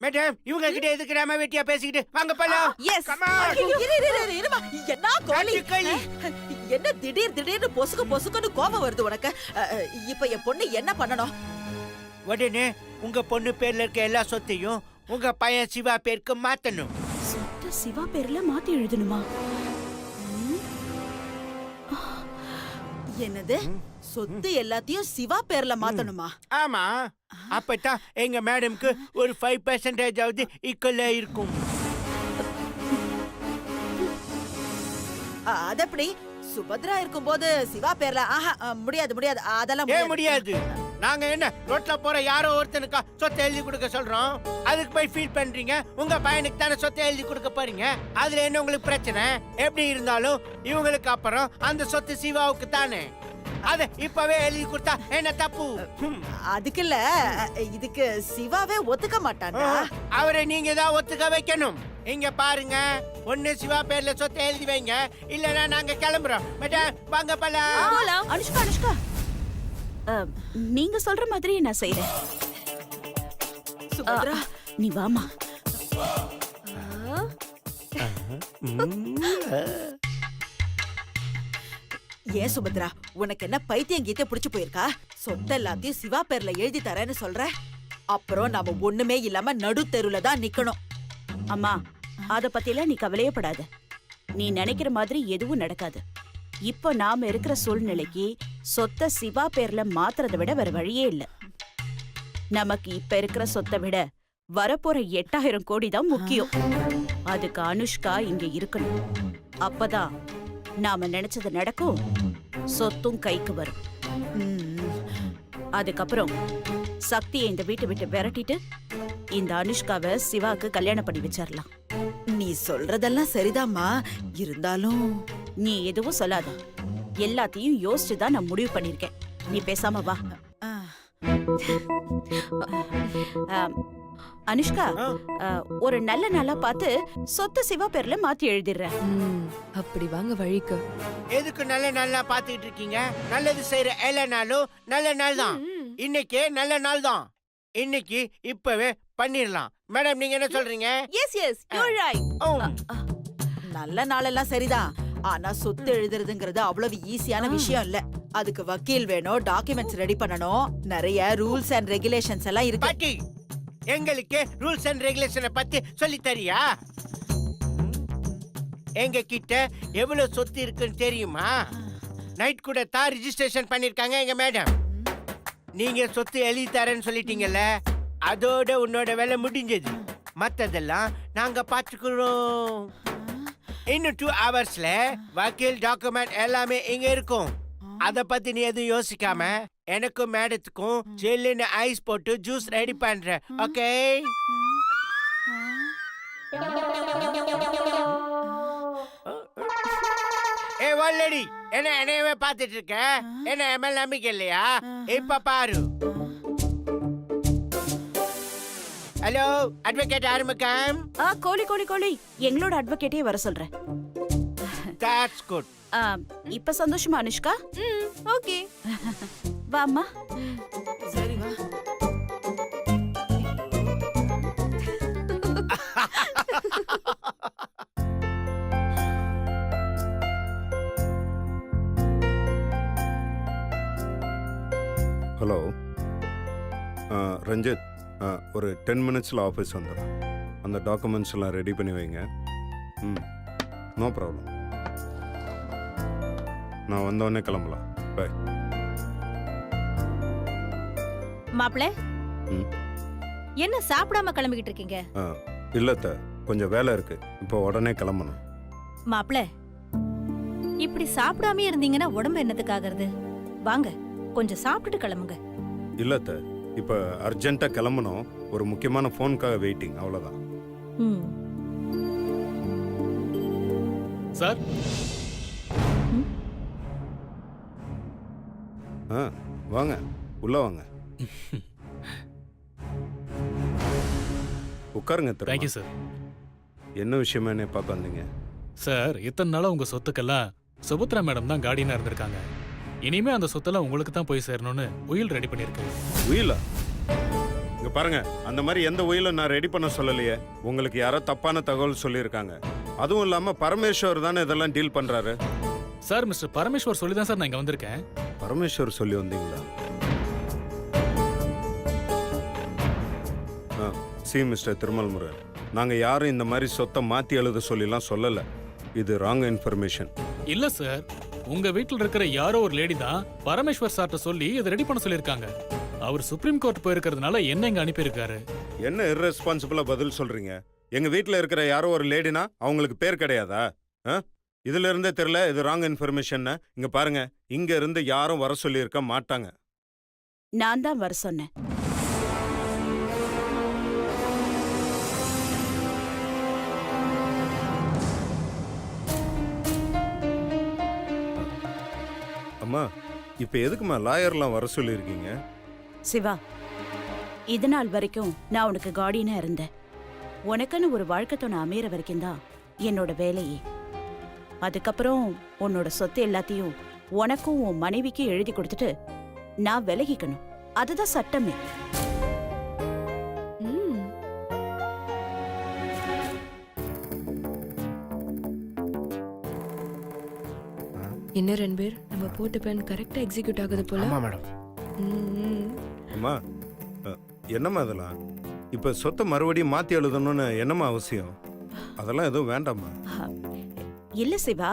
Madam இவங்க கிட்ட எதுக்கு நாம வெட்டியா பேசிக்கிட்டு வாங்க போலாம். Yes Come on. இருமா என்ன கோலி களி. என்ன திடீர்னு பொசுக்குன்னு கோபம் வருது உனக்கு இப்ப என் பொண்ணு என்ன பண்ணணும் உடனே உங்க பொண்ணு பேர்ல இருக்க எல்லா சொத்தையும் உங்க பையன் சிவா பேருக்கு மாத்தணும். சொத்தை சிவா பேர்ல மாத்தி எழுதணுமா? என்னது சொத்து எல்லாத்தையும் சிவா பேர்ல மாத்தணுமா? ஆமா, அப்பதான் எங்க மேடம்க்கு ஒரு 5% ஆவது ஈக்குவலா இருக்கும். அதப்படி சுபத்ரா இருக்கும்போது சிவா பேர்ல முடியாது அதெல்லாம் ஏன் முடியாது? நாங்க என்ன ரோட்ல போற யாரோ ஒருத்தனுக்கா சொத்தை எழுதி கொடுக்க சொல்றோம்? அதுக்கு போய் ஃபீல் பண்றீங்க. உங்க பையனுக்கு தானே சொத்தை எழுதி கொடுக்க போறீங்க. அதுல என்ன உங்களுக்கு பிரச்சனை? எப்படி இருந்தாலும் இவங்களுக்கு அப்புறம் அந்த சொத்து சிவாவுக்கு தானே. அத இப்பவே எழுதி கொடுத்தா என்ன தப்பு? அதுக்கு இல்ல, இதுக்கு சிவாவே ஒத்துக்க மாட்டான்டா. அவரை நீங்க தான் ஒத்துக்க வைக்கணும். இங்க பாருங்க, ஒண்ணு சிவா பேர்ல சொத்தை எழுதி வைங்க, இல்லனா நாங்க கிளம்புறோம். மேடம் வாங்க போலாம். அனுஷ்கா நீங்க சொல்ற மாதிரி நான் செய்றேன். சுபத்ரா நீ வாமா. ஏன் சுபத்ரா, உனக்கு என்ன பைத்தியம் கீத்த புடிச்சு போயிருக்கா? சொத்து எல்லாத்தையும் சிவா பேர்ல எழுதி தரேன்னு சொல்ற, அப்புறம் நாம ஒண்ணுமே இல்லாம நடு தெருல தான் நிக்கணும். அம்மா, அத பத்திலாம் நீ கவலையப்படாத. நீ நினைக்கிற மாதிரி எதுவும் நடக்காது. இப்ப நாம இருக்கிற சூழ்நிலைக்கு சொத்தை சிவா பேர்ல மாத்துறதை விட வேற வழியே இல்ல. நமக்கு இப்ப இருக்கிற சொத்தை விட வரப்போற 8000 கோடி தான் முக்கியம். அதுக்கு அனுஷ்கா இங்க இருக்கணும். அப்பதான் நாம நினைச்சது நடக்கும், சொத்தும் கைக்கு வரும். அதுக்கப்புறம் சக்தியை இந்த வீட்டை விட்டு விரட்டிட்டு இந்த அனுஷ்காவை சிவாக்கு கல்யாணம் பண்ணி வச்சிடலாம். நீ சொல்றதெல்லாம் சரிதாம்மா, இருந்தாலும் நீ எதுவும் சொல்லாத. எல்லாத்தையும் யோசிச்சு தான் நான் முடிவு பண்ணிருக்கேன். நீ பேசாம வா. அனுஷ்கா, ஒரு நல்ல நாளா பார்த்து சொத்த சிவா பேர்ல மாத்தி எழுதிடுறேன். அப்படி வாங்க வழிக்கு. எதுக்கு நல்ல நாளா பாத்துக்கிட்டு இருக்கீங்க? நல்லது செய்யற எல்லா நாளும் நல்ல நாள் தான். இன்னைக்கு நல்ல நாள் தான். இன்னைக்கு இப்பவே பண்ணிடலாம். மேடம் நீங்க என்ன சொல்றீங்க? Yes you are right. நல்ல நாளெல்லாம் சரிதான், ஆனா சொத்து எழுதுறதுங்கிறது அவ்வளவு ஈஸியான விஷயம் இல்ல. அதுக்கு வக்கீல் வேணும், டாக்குமெண்ட்ஸ் ரெடி பண்ணணும், நிறைய ரூல்ஸ் அண்ட் ரெகுலேஷன்ஸ் எல்லாம் இருக்கு. பாட்டி, எங்களுக்கு ரூல்ஸ் அண்ட் ரெகுலேஷனை பத்தி சொல்லி தரியா? எங்க கிட்ட எவ்வளவு சொத்து இருக்குன்னு தெரியுமா? நைட் கூட தான் ரிஜிஸ்ட்ரேஷன் பண்ணிருக்காங்க எங்க மேடம். நீங்க சொத்து எழுதி தரேன்னு சொல்லிட்டீங்கல்ல, அதோட உன்னோட வேலை முடிஞ்சது. மத்ததெல்லாம் நாங்க பாத்துக்கிறோம். இன்னும் 2 ஹவர்ஸ்ல வக்கீல் டாக்குமெண்ட் எல்லாமே இங்க இருக்கும். அத பத்தி நீ எதுவும் யோசிக்காம எனக்கும் மேடத்துக்கும் ஜெல்லுன்னு ஐஸ் போட்டு ஜூஸ் ரெடி பண்ற. ஓகே? ஏ வாலடி, என்ன என்னையவே பாத்துட்டு இருக்க? என்ன எம்எல் நம்பிக்கை இல்லையா? இப்ப பாரு. ஹலோ, அட்வொகேட் ஆரம்பிக்கம். கோழி எங்களோட அட்வொகேட்டே வர சொல்றேன். That's good. இப்ப சந்தோஷமா அனுஷ்கா? ஓகே. வாம்மா. சரி வா. ஹலோ ரஞ்சித், ஒரு 10 மினிட்ஸில் ஆஃபீஸ் வந்துடும். அந்த டாக்குமெண்ட்ஸ் எல்லாம் ரெடி பண்ணி வைங்க. No problem. நான் வந்தோடனே கிளம்பலாம். பை. மாப்பிள, என்ன சாப்பிடாம கிளம்பிக்கிட்டு இருக்கீங்க? இல்லத்த, கொஞ்சம் வேலை இருக்கு. இப்போ உடனே கிளம்பணும். மாப்பிள, இப்படி சாப்பிடாம இருந்தீங்கன்னா உடம்பு என்னத்துக்காகிறது? வாங்க, கொஞ்சம் சாப்பிட்டுட்டு கிளம்புங்க. இல்லத்த, இப்போ அர்ஜென்ட்டாக கிளம்பணும். ஒரு முக்கியமான ஃபோனுக்காக வெயிட்டிங், அவ்வளோதான். சார், வாங்க, உள்ள வாங்க. உட்காருங்க. Thank you sir. என்ன விஷயமா என்ன பார்க்க வந்தீங்க? சார், இத்தனை நாளா உங்க சொத்துக்கெல்லாம் சுபத்ரா மேடம் தான் கார்டியனா இருந்திருக்காங்க. இனிமே அந்த சொத்தெல்லாம் உங்களுக்கு தான் போய் சேரணும்னு உயில் ரெடி பண்ணிருக்கேன். உயிலா? இங்க பாருங்க, அந்த மாதிரி எந்த உயிலும் நான் ரெடி பண்ண சொல்லலையே. உங்களுக்கு யாரோ தப்பான தகவல் சொல்லியிருக்காங்க. அதுவும் இல்லாம பரமேஸ்வர் தானே இதெல்லாம் டீல் பண்றாரு. சார் மிஸ்டர் பரமேஸ்வர் சொல்லி தான் சார் நான் இங்க வந்திருக்கேன். பரமேஸ்வர் சொல்லி வந்தீங்களா? சி மிஸ்டர் திருமல் முருகன், நாங்க யாரும் இந்த மாதிரி சொத்தை மாத்தி எழுத சொல்லிலாம் சொல்லல. இது ராங் இன்ஃபர்மேஷன். இல்ல சார், உங்க வீட்டுல இருக்கிற யாரோ ஒரு லேடி தான் பரமேஸ்வர் சார்ட்ட சொல்லி இதை ரெடி பண்ண சொல்லியிருக்காங்க. அவர் சுப்ரீம் கோர்ட் போயிருக்கிறதுனால என்ன இங்க அனுப்பியிருக்காரு. என்ன இர்ரெஸ்பான்சிபிளா பதில் சொல்றீங்க? எங்க வீட்டுல இருக்கிற யாரோ ஒரு லேடினா அவங்களுக்கு பேர் கிடையாதா? இதுல இருந்தே தெரியல இது ராங் இன்ஃபர்மேஷன். இங்க பாருங்க, இங்க இருந்து யாரும் வர சொல்லியிருக்க மாட்டாங்க. நான் தான் வர சொன்னேன். அம்மா, இப்ப எதுக்குமா லாயர்லாம் வர சொல்லியிருக்கீங்க? சிவா, இது நாள் வரைக்கும் நான் உனக்கு கார்டியனா இருந்தேன். உனக்குன்னு ஒரு வாழ்க்கை துணை அமையற வரைக்கும் தான் என்னோட வேலையே. அதுக்கப்புறம் உன்னோட சொத்து எல்லாத்தையும் உனக்கும் உன் மனைவிக்கும் எழுதி கொடுத்துட்டு நான் விலகிக்கணும். அதுதான் சட்டமே. ம். என்ன ரன்பீர், நம்ம போட்ட பிளான் கரெக்டா எக்ஸிக்யூட் ஆகுது போல. ஆமா மேடம். ம். அம்மா, என்னம்மா அதெல்லாம்? இப்ப சொத்தை மறுபடியும் மாத்தி எழுதணும்னு என்னம்மா அவசியம்? அதெல்லாம் எதுவும் வேண்டாமா? இல்ல சிவா,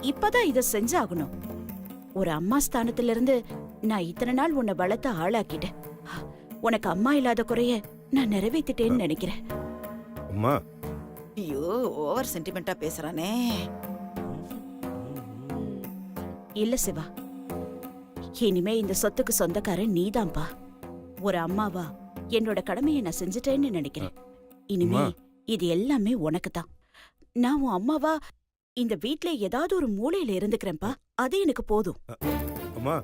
இப்பதான் இத செஞ்சாகணும். ஒரு அம்மா ஸ்தானத்துல இருந்து நான் இத்தனை நாள் உன்னை வளர்த்த ஆளாக்கிட்டேன். உனக்கு அம்மா இல்லாத குறைய நான் நிறைவேத்திட்டேன்னு நினைக்கிறேன். அம்மா, ஐயோ, ஓவர் சென்டிமெண்டா பேசுறானே. இல்ல சிவா, இனிமே இந்த சொத்துக்கு சொந்தக்காரன் நீதான்பா. ஒரு அம்மாவா என்னோட கடமையை நான் செஞ்சுட்டேன்னு நினைக்கிறேன். இனிமே இது எல்லாமே உனக்கு தான். நான் உன் அம்மாவா இந்த வீட்ல ஏதாவது ஒரு மூலையில இருந்துக்கிறேன்ப்பா. அது எனக்கு போதும். அம்மா,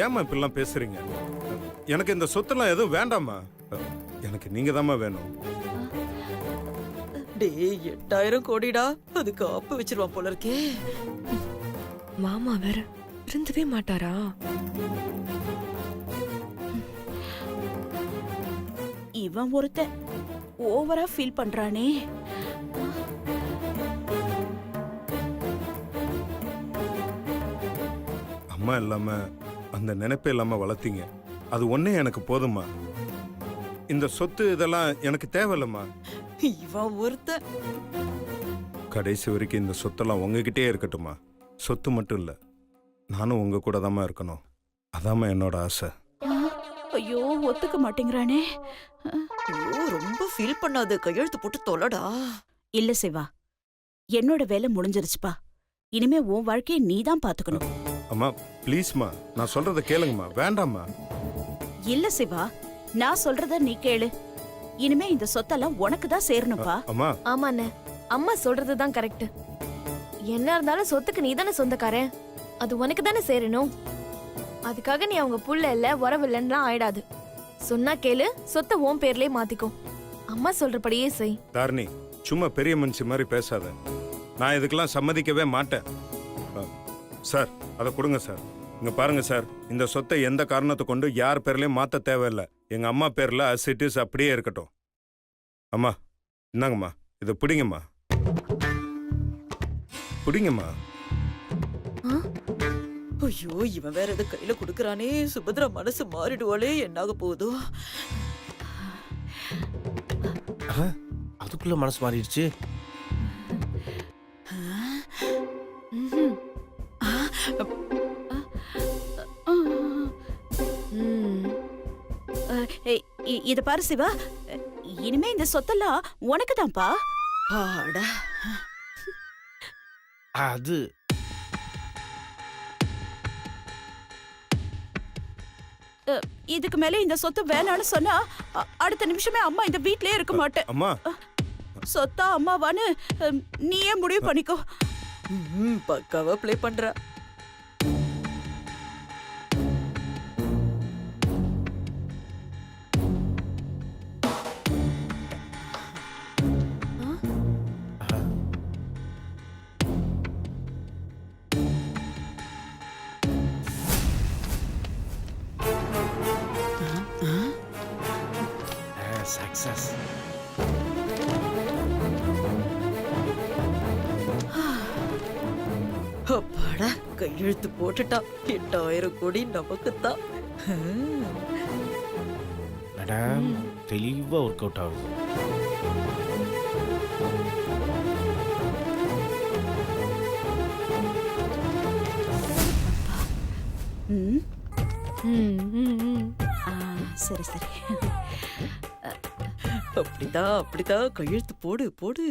ஏம்மா இப்படிலாம் பேசுறீங்க? எனக்கு இந்த சொத்தெல்லாம் எதுவும் வேண்டாம்மா. எனக்கு நீங்க தாம்மா வேணும். டேய், 8000 கோடிடா, அதுக்கு ஆப்பு வச்சிருவான் போல இருக்கே. மாமா வேற இருந்தவே மாட்டாரா? இவன் ஒருத்த ஓவரா ஃபீல் பண்றானே. அம்மா இல்லாம அந்த நினைப்பே இல்லாம வளர்த்தீங்க. அது ஒன்னே எனக்கு போதும்மா. இந்த சொத்து இதெல்லாம் எனக்கு தேவையில்லம்மா. இவன் ஒருத்த. கடைசி வரைக்கும் இந்த சொத்தெல்லாம் உங்ககிட்டே இருக்கட்டுமா. சொத்து மட்டும் இல்ல, நானும் உங்க கூட தாம்மா இருக்கணும். அதாம்மா என்னோட ஆசை. ஐயோ, ஒத்துக்க மாட்டேங்கிறானே. ஐயோ, ரொம்ப ஃபீல் பண்ணாத, கையெழுத்து போட்டு தொலைடா. இல்ல சிவா, என்னோட வேலை முடிஞ்சிருச்சுப்பா. இனிமே உன் வாழ்க்கையை நீதான் பாத்துக்கணும். அம்மா ப்ளீஸ்மா, நான் சொல்றத கேளுங்கம்மா. வேண்டாம்மா. இல்ல சிவா, நான் சொல்றத நீ கேளு. இனிமே இந்த சொத்தெல்லாம் உனக்கு தான் சேரணும்ப்பா. அம்மா, ஆமா அண்ணே, அம்மா சொல்றதுதான் கரெக்ட். என்ன இருந்தாலும் சொத்துக்கு நீ தானே சொந்தக்காரன். அது உனக்கு தானே சேரணும். அதுக்காக நீ அவங்க புள்ள இல்ல உறவு இல்லைன்னுலாம் ஆயிடாது. சொன்னா கேளு, சொத்தை உன் பேர்லயே மாத்திக்கோ. அம்மா சொல்றபடியே செய். தாரணி, சும்மா பெரிய மனுஷி மாதிரி பேசாத. நான் இதுக்கெல்லாம் சம்மதிக்கவே மாட்டேன். சார், அதை கொடுங்க சார். இங்க பாருங்க சார், இந்த சொத்தை எந்த காரணத்தை கொண்டு யார் பேர்லயும் மாத்த தேவையில்லை. எங்க அம்மா பேர்ல as it is அப்படியே இருக்கட்டும். அம்மா, இந்தாங்கம்மா, இதை பிடிங்கம்மா. பிடிங்கம்மா. ஐயோ, இவன் வேற எதை கையில குடுக்கறானே. சுபத்ரா மனசு மாறிடுவாளே, என்னாக போகுதோ. அதுக்குள்ள மனசு மாறிடுச்சு. ம்ஹும். ம். இத பாரு சிவா, இனிமே இந்த சொத்தெல்லாம் உனக்கு தான்ப்பா. ஆடா, அது இதுக்கு மேல இந்த சொத்து வேணாம்னு சொன்னா அடுத்த நிமிஷமே அம்மா இந்த வீட்லயே இருக்க மாட்டேன். அம்மா, சொத்தா அம்மாவான்னு நீயே முடிவு பண்ணிக்கோ. பக்காவா ப்ளே பண்ற. கையெழுத்து போட்டுட்டா 8000 கோடி நமக்குத்தான். மேடம் தெளிவா ஒர்க் அவுட் ஆகுது. ம், ம், ம், ம். ஆ, சரி சரி. அப்படிதான் கையெழுத்து போடு போடு.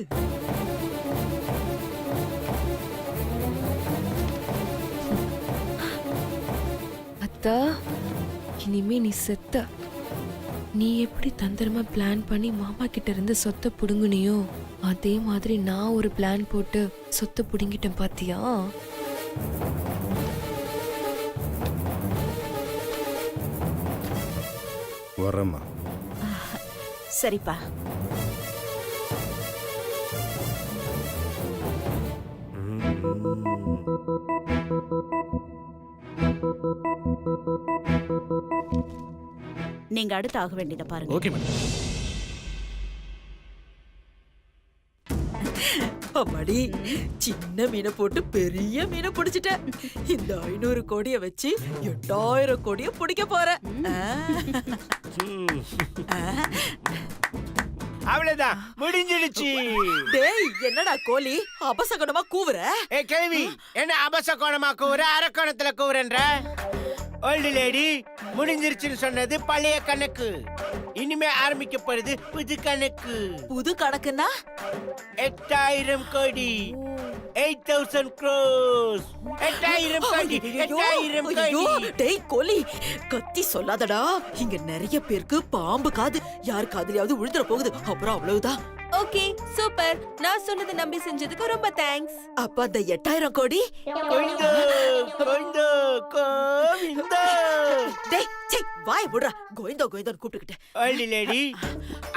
அத்தா, இனிமே நீ செத்த. நீ எப்படி தந்திரமா பிளான் பண்ணி மாமா கிட்ட இருந்து சொத்தை புடுங்குனியோ அதே மாதிரி நான் ஒரு பிளான் போட்டு சொத்தை புடுங்கிட்டேன் பாத்தியா? வரேம்மா. சரிப்பா. நீங்க அடுத்து ஆக வேண்டியதை பாருங்க. Okay madam. அம்மாடி, சின்ன மீனை போட்டு பெரிய மீனை பிடிச்சிட்ட. இந்த 500 கோடிய வச்சு 8000 கோடிய பிடிக்க போறேன். அவ்வளவுதான், முடிஞ்சிடுச்சு. டேய், என்னடா கோழி அபசகனமா கூவுற? ஏ கேள்வி, என்ன அபசகோணமா கூவுற, அரக்கோணத்துல கூவுறன்ற? ஓல்டு லேடி, முடிஞ்சிருச்சுன்னு சொன்னது பழைய கணக்கு. இனிமே ஆரம்பிக்க போறது புது கணக்கு. புது கணக்குன்னா 8000 கோடி. 8000 crores. 8000 கோடி. 8000 ஐயோ, கோடி. டேய் கோழி, கத்தி சொல்லாதடா. இங்க நிறைய பேருக்கு பாம்பு காது, யார் காதுலயாவது விழுந்துற போகுது. அப்புறம் அவ்வளவுதான். Okay, super. நான் சொன்னதை நம்பி செஞ்சதுக்கு ரொம்ப தேங்க்ஸ். அப்ப அந்த 8000 கோடி? கோவிந்தோ, கோவிந்தோ, கோவிந்தோ. டேய், சீ, வாய் விடுறா. கோவிந்தோ கோவிந்தோன்னு கூப்பிட்டுக்கிட்டு. ஓல்டு லேடி,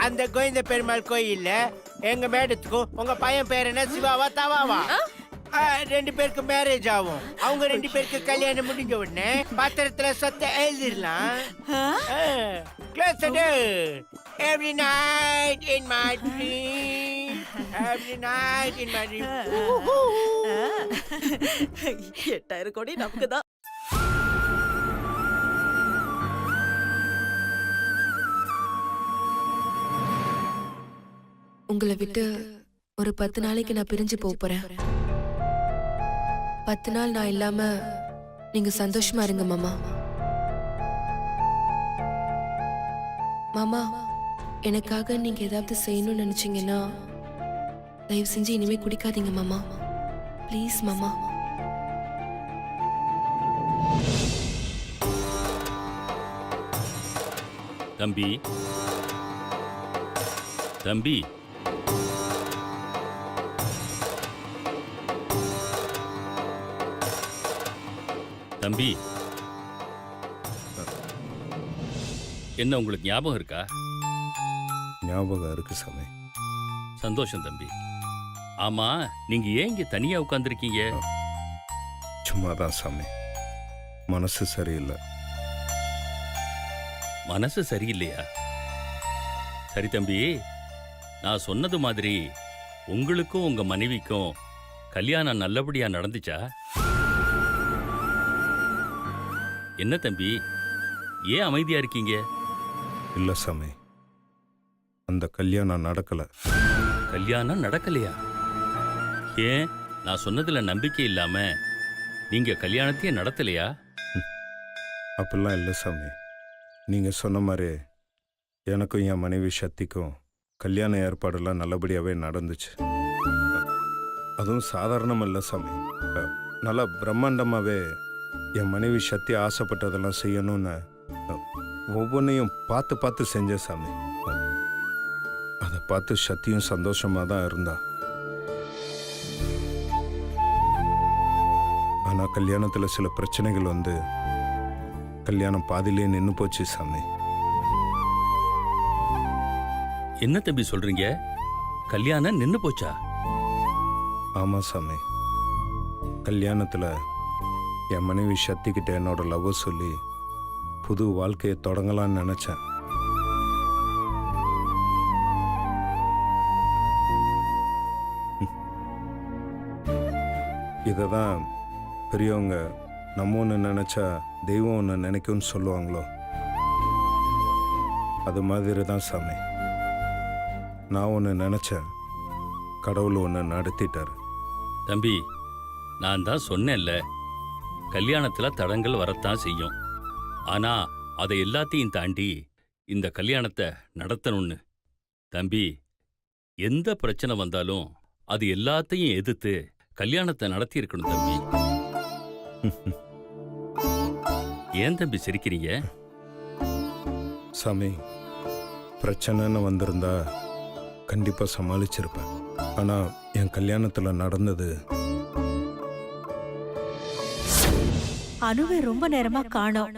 அந்த கோவிந்த பெருமாள் கோயில்ல எங்க மேடத்துக்கும் உங்க பையன் பேர் என்ன, சிவாவா தவாவா? 2 பேருக்கு மேரேஜ் ஆகும். அவங்க 2 பேருக்கு கல்யாணம் முடிஞ்ச உடனே பத்திரத்துல சொத்தை எழுதிடலாம். Close the door. Every night in my dream. Every night in my dream. 8000 கோடி நமக்கு தான். உங்களை விட்டு ஒரு 10 நாளைக்கு நான் பிரிஞ்சு போறேன். 10 நாள் நான் இல்லாம நீங்க சந்தோஷமா இருங்க மாமா. மாமா, எனக்காக நீங்க ஏதாவது செய்யணும்னு நினைச்சீங்கன்னா தயவு செஞ்சு இனிமே குடிக்காதீங்க மாமா. ப்ளீஸ் மாமா. தம்பி, தம்பி, தம்பி, என்ன உங்களுக்கு ஞாபகம் இருக்கா? ஞாபகம் இருக்கு சாமி. சந்தோஷம் தம்பி. ஆமா, நீங்க ஏன் இங்க தனியா உட்கார்ந்திருக்கீங்க? சும்மாதான் சாமி, மனசு சரியில்லை. மனசு சரியில்லையா? சரி தம்பி, நான் சொன்னது மாதிரி உங்களுக்கும் உங்க மனைவிக்கும் கல்யாணம் நல்லபடியா நடந்துச்சா? என்ன தம்பி, ஏன் அமைதியா இருக்கீங்க? இல்லை சாமி, அந்த கல்யாணம் நடக்கல. கல்யாணம் நடக்கலையா? ஏன், நான் சொன்னதுல நம்பிக்கை இல்லாம நீங்க கல்யாணத்தையே நடத்தலையா? அப்படிலாம் இல்லை சாமி. நீங்கள் சொன்ன மாதிரி எனக்கும் என் மனைவி சக்திக்கும் கல்யாண ஏற்பாடெல்லாம் நல்லபடியாகவே நடந்துச்சு. அதுவும் சாதாரணம் இல்லை சாமி, நல்லா பிரம்மாண்டமாகவே என் மனைவி சக்தி ஆசைப்பட்டதெல்லாம் செய்யணும்னு ஒவ்வொன்றையும் பார்த்து பார்த்து செஞ்சேன் சாமி. அதை பார்த்து சக்தியும் சந்தோஷமாக தான் இருந்தா. ஆனால் கல்யாணத்தில் சில பிரச்சனைகள் வந்து கல்யாணம் பாதியிலே நின்று போச்சு சாமி. என்ன தம்பி சொல்றீங்க? கல்யாணம் நின்னு போச்சா? ஆமாம் சாமி, கல்யாணத்தில் என் மனைவி சக்திக்கிட்ட என்னோட லவ் சொல்லி புது வாழ்க்கையை தொடங்கலான்னு நினச்சேன். இதை தான் பெரியவங்க நம்ம ஒன்று நினச்சா தெய்வம் ஒன்று நினைக்கும்னு சொல்லுவாங்களோ அது மாதிரி தான் சாமி. நான் ஒன்று நினச்சேன், கடவுள் ஒன்று நடத்திட்டார். தம்பி, நான் தான் சொன்னேன்ல, கல்யாணத்துல தடங்கள் வரத்தான் செய்யும். ஆனா அதை எல்லாத்தையும் தாண்டி இந்த கல்யாணத்தை நடத்தணும்னு. தம்பி, எந்த பிரச்சனை வந்தாலும் அது எல்லாத்தையும் எதிர்த்து கல்யாணத்தை நடத்தி இருக்கணும் தம்பி. ஏன் தம்பி சிரிக்கிறீங்க? சாமி, பிரச்சனைன்னு வந்திருந்தா கண்டிப்பாக சமாளிச்சிருப்பேன். ஆனால் என் கல்யாணத்தில் நடந்தது. அனுவை ரொம்ப நேரமா காணோம்.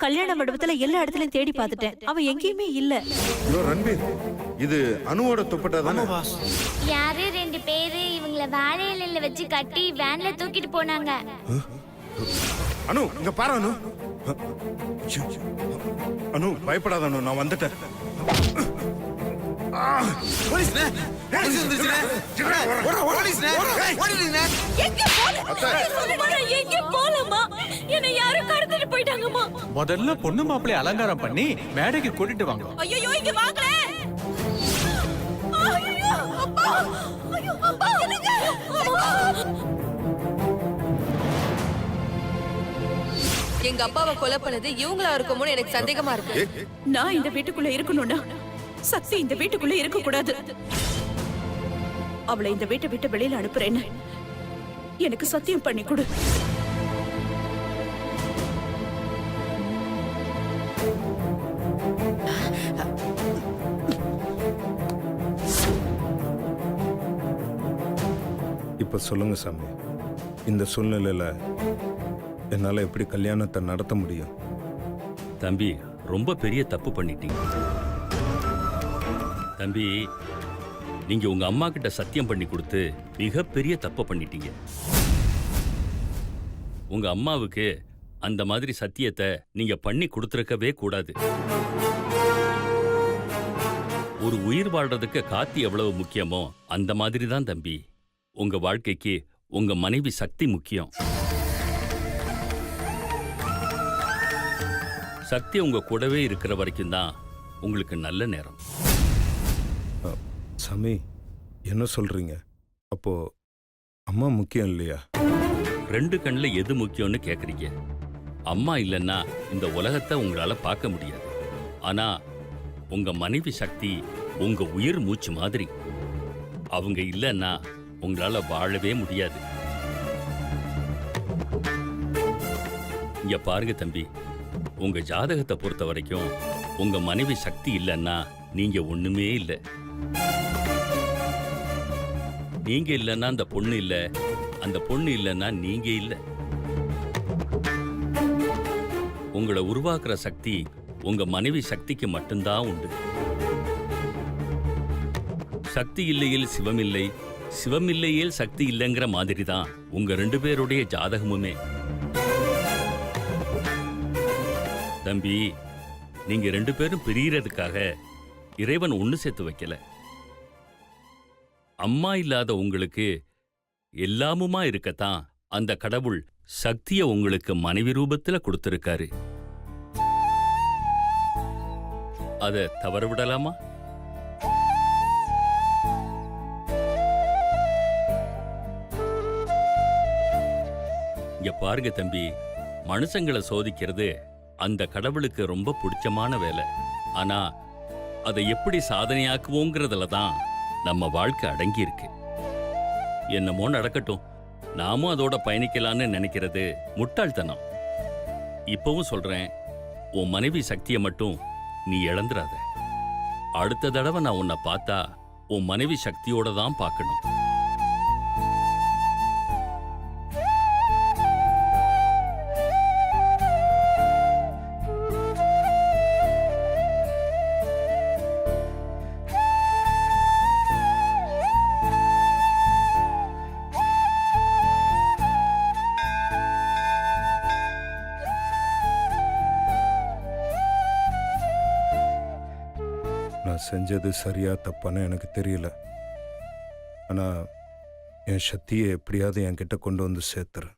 கல்யாண மண்டபத்துல எல்லா இடத்துலயும் தேடி பார்த்துட்டேன், அவ எங்கேயுமே இல்ல. ரன்பீர், இது அனுவோட துப்பட்டா தானே? யாரு 2 பேரு இவங்கள வாழை இலையில வச்சு கட்டி வேன்ல தூக்கிட்டு போனாங்க. அனு, இங்க பாரு அனு. அனு, பயப்படாத அனு, நான் வந்துட்டேன். முதல்ல பொண்ணு மாப்பிள்ளை அலங்காரம் பண்ணி மேடைக்கு கூட்டிட்டு வாங்க. ஐயோ இங்க வாங்களே. ஐயோ அப்பா, ஐயோ அப்பா, என்னங்க? எங்க அப்பாவை கொலை பண்ணது இவங்களா இருக்குமோன்னு எனக்கு சந்தேகமா இருக்கு. நான் இந்த வீட்டுக்குள்ள இருக்கணும்னா சக்தி இந்த வீட்டுக்குள்ள இருக்க கூடாது. அவளை இந்த வீட்டை விட்டு வெளியில அனுப்புறேன்னு எனக்கு சத்தியம் பண்ணி கொடு. இப்போ சொல்லுங்க சாமி, இந்த சூழ்நிலையில் என்னால் எப்படி கல்யாணத்தை நடத்த முடியும்? தம்பி, ரொம்ப பெரிய தப்பு பண்ணிட்டீங்க தம்பி. நீங்க உங்க அம்மா கிட்ட சத்தியம் பண்ணி கொடுத்து மிகப்பெரிய தப்பு பண்ணிட்டீங்க. உங்க அம்மாவுக்கு அந்த மாதிரி சத்தியத்தை நீங்க பண்ணி கொடுத்துருக்கவே கூடாது. ஒரு உயிர் வாழ்றதுக்கு காத்து எவ்வளவு முக்கியமோ அந்த மாதிரி தான் தம்பி உங்க வாழ்க்கைக்கு உங்க மனைவி சக்தி முக்கியம். சக்தி உங்க கூடவே இருக்கிற வரைக்கும் தான் உங்களுக்கு நல்ல நேரம். சாமி, என்ன சொல்றீங்க? அப்போ அம்மா முக்கியம் இல்லையா? 2 கண்ணில் எது முக்கியம்னு கேக்குறீங்க. அம்மா இல்லைன்னா இந்த உலகத்தை உங்களால பார்க்க முடியாது. ஆனா உங்க மனைவி சக்தி உங்க உயிர் மூச்சு மாதிரி. அவங்க இல்லைன்னா உங்களால வாழவே முடியாது. இங்க பாருங்க தம்பி, உங்க ஜாதகத்தை பொறுத்த வரைக்கும் உங்க மனைவி சக்தி இல்லைன்னா நீங்க ஒண்ணுமே இல்லை. நீங்க இல்லைன்னா அந்த பொண்ணு இல்ல, அந்த பொண்ணு இல்லைன்னா நீங்க இல்ல. உங்களை உருவாக்குற சக்தி உங்க மனைவி சக்திக்கு மட்டும்தான் உண்டு. சக்தி இல்லையில் சிவம் இல்லை, சிவம் இல்லையில் சக்தி இல்லைங்கிற மாதிரி தான் உங்க 2 பேருடைய ஜாதகமுமே. தம்பி, நீங்க 2 பேரும் பிரியறதுக்காக இறைவன் ஒண்ணு சேர்த்து வைக்கல. அம்மா இல்லாத உங்களுக்கு எல்லாமுமா இருக்கத்தான் அந்த கடவுள் சக்தியை உங்களுக்கு மனைவி ரூபத்துல கொடுத்திருக்காரு. அத தவற விடலாமா? இங்க பாருங்க தம்பி, மனுஷங்களை சோதிக்கிறது அந்த கடவுளுக்கு ரொம்ப பிடிச்சமான வேலை. ஆனா அதை எப்படி சாதனையாக்குவோங்கிறதுல தான் நம்ம வாழ்க்கை அடங்கி இருக்கு. என்னமோ நடக்கட்டும், நாமும் அதோட பயணிக்கலான்னு நினைக்கிறது முட்டாள்தனம். இப்பவும் சொல்றேன், உன் மனைவி சக்தியை மட்டும் நீ இழந்துராத. அடுத்த தடவை நான் உன்னை பார்த்தா உன் மனைவி சக்தியோட தான் பார்க்கணும். நான் செஞ்சது சரியா தப்பான்னு எனக்கு தெரியல. ஆனால் என் சக்தியை எப்படியாவது என்கிட்ட கொண்டு வந்து சேர்த்துறேன்.